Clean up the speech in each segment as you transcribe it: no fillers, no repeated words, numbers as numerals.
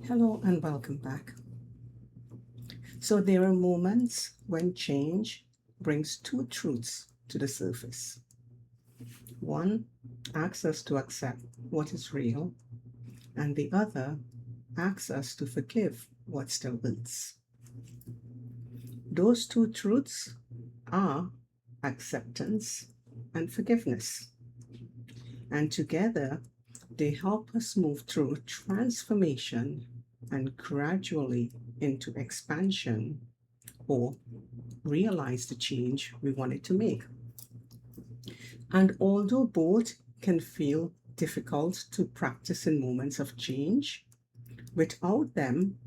Hello and welcome back. So there are moments when change brings two truths to the surface. One asks us to accept what is real, and the other asks us to forgive what still hurts. Those two truths are acceptance and forgiveness. And together, they help us move through transformation and gradually into expansion or realize the change we wanted to make. And although both can feel difficult to practice in moments of change, without them,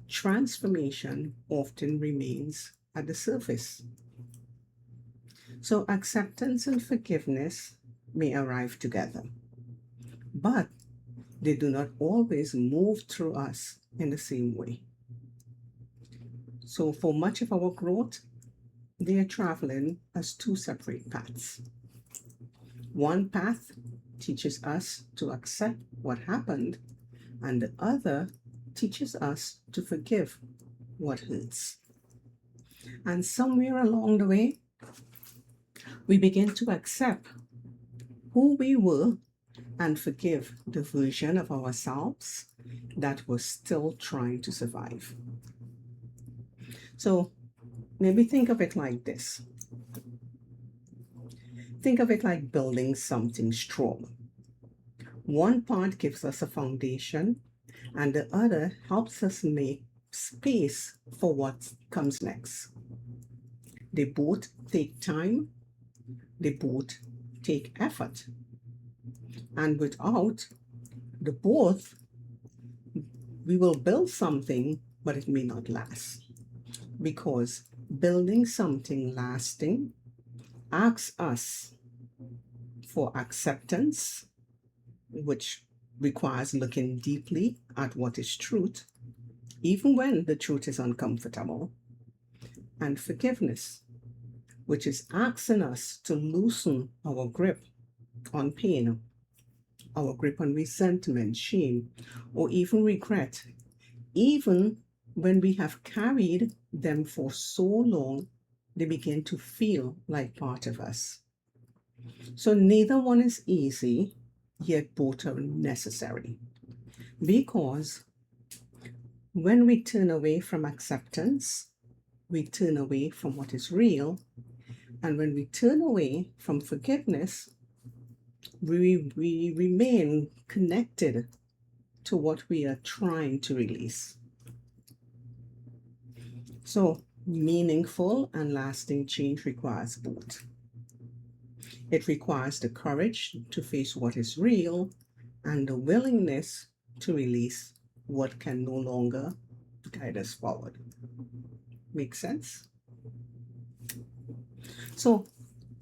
transformation often remains at the surface. So, acceptance and forgiveness may arrive together, but they do not always move through us in the same way. So, for much of our growth, they are traveling as two separate paths. One path teaches us to accept what happened, and the other teaches us to forgive what hurts. And somewhere along the way, we begin to accept who we were and forgive the version of ourselves that was still trying to survive. So maybe think of it like this. Think of it like building something strong. One part gives us a foundation, and the other helps us make space for what comes next. They both take time, they both take effort. And without the both, we will build something, but it may not last. Because building something lasting asks us for acceptance, which requires looking deeply at what is truth, even when the truth is uncomfortable, and forgiveness, which is asking us to loosen our grip on pain, our grip on resentment, shame, or even regret, even when we have carried them for so long, they begin to feel like part of us. So neither one is easy, yet both are necessary. Because when we turn away from acceptance, we turn away from what is real. And when we turn away from forgiveness, we remain connected to what we are trying to release. So, meaningful and lasting change requires both. It requires the courage to face what is real and the willingness to release what can no longer guide us forward. Make sense? So,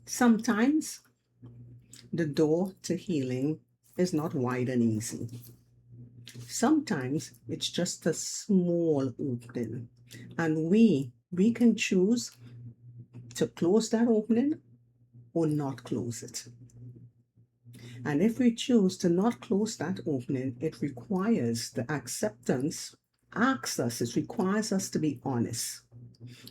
sometimes the door to healing is not wide and easy. Sometimes it's just a small opening, and we can choose to close that opening or not close it. And if we choose to not close that opening, it requires the acceptance, it requires us to be honest.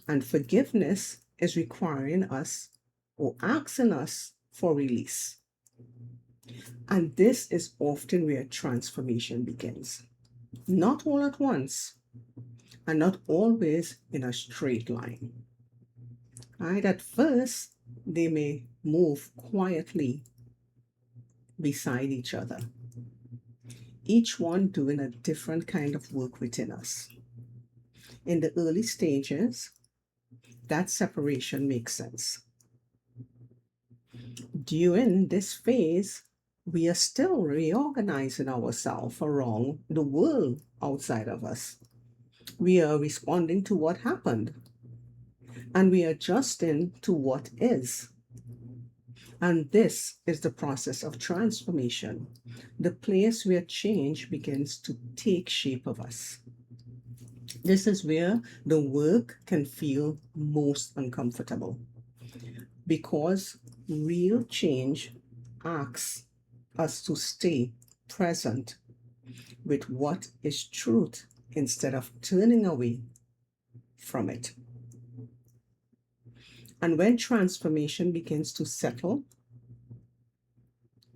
And forgiveness is requiring us or asking us for release. And this is often where transformation begins. Not all at once, and not always in a straight line. Right? At first, they may move quietly beside each other, each one doing a different kind of work within us. In the early stages, that separation makes sense. During this phase, we are still reorganizing ourselves around the world outside of us. We are responding to what happened, and we are adjusting to what is. And this is the process of transformation, the place where change begins to take shape of us. This is where the work can feel most uncomfortable because real change asks us to stay present with what is truth instead of turning away from it. And when transformation begins to settle,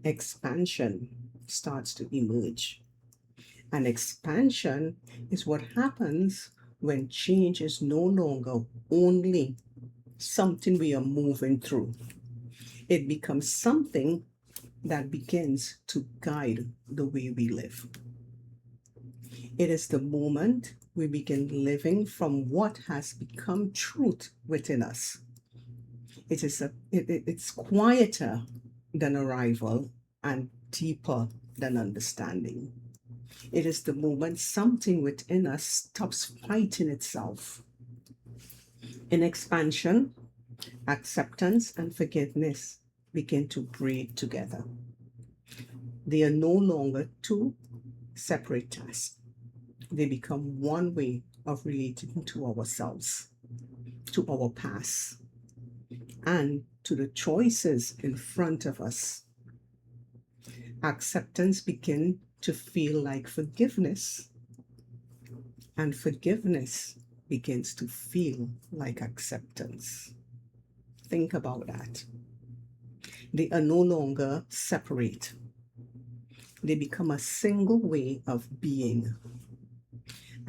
expansion starts to emerge. And expansion is what happens when change is no longer only something we are moving through. It becomes something that begins to guide the way we live. It is the moment we begin living from what has become truth within us. It's quieter than arrival and deeper than understanding. It is the moment something within us stops fighting itself. In expansion, acceptance and forgiveness begin to breathe together. They are no longer two separate tasks. They become one way of relating to ourselves, to our past, and to the choices in front of us. Acceptance begins to feel like forgiveness, and forgiveness begins to feel like acceptance. Think about that. They are no longer separate. They become a single way of being.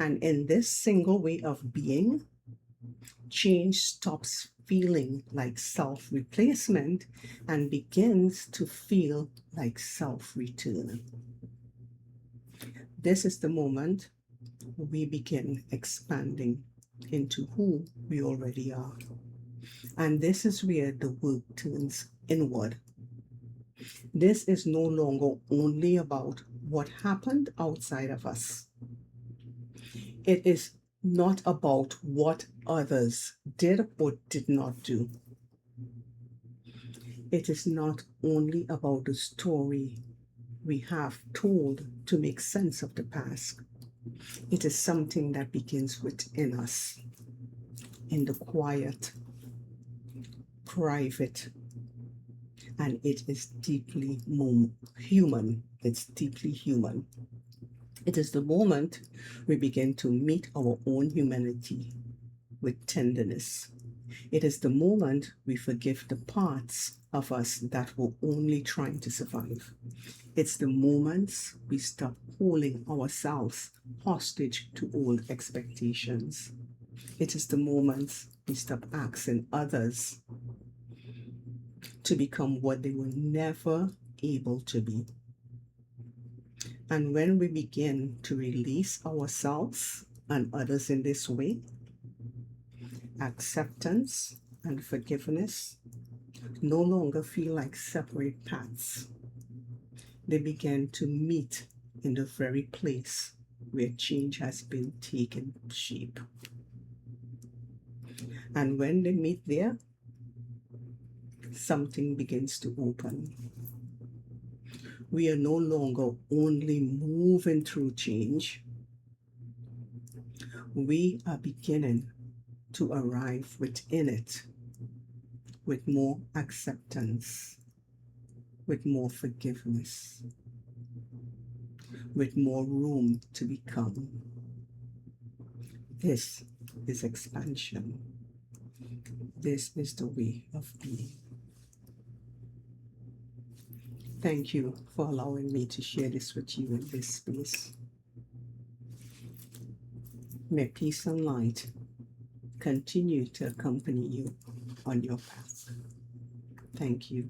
And in this single way of being, change stops feeling like self-replacement and begins to feel like self-return. This is the moment we begin expanding into who we already are. And this is where the work turns inward. This is no longer only about what happened outside of us. It is not about what others did or did not do. It is not only about the story we have told to make sense of the past. It is something that begins within us, in the quiet, private, and it is deeply human. It's deeply human. It is the moment we begin to meet our own humanity with tenderness. It is the moment we forgive the parts of us that were only trying to survive. It's the moments we stop holding ourselves hostage to old expectations. It is the moments we stop asking others to become what they were never able to be. And when we begin to release ourselves and others in this way, acceptance and forgiveness no longer feel like separate paths. They begin to meet in the very place where change has been taking shape. And when they meet there, something begins to open. We are no longer only moving through change. We are beginning to arrive within it with more acceptance, with more forgiveness, with more room to become. This is expansion. This is the way of being. Thank you for allowing me to share this with you in this space. May peace and light continue to accompany you on your path. Thank you.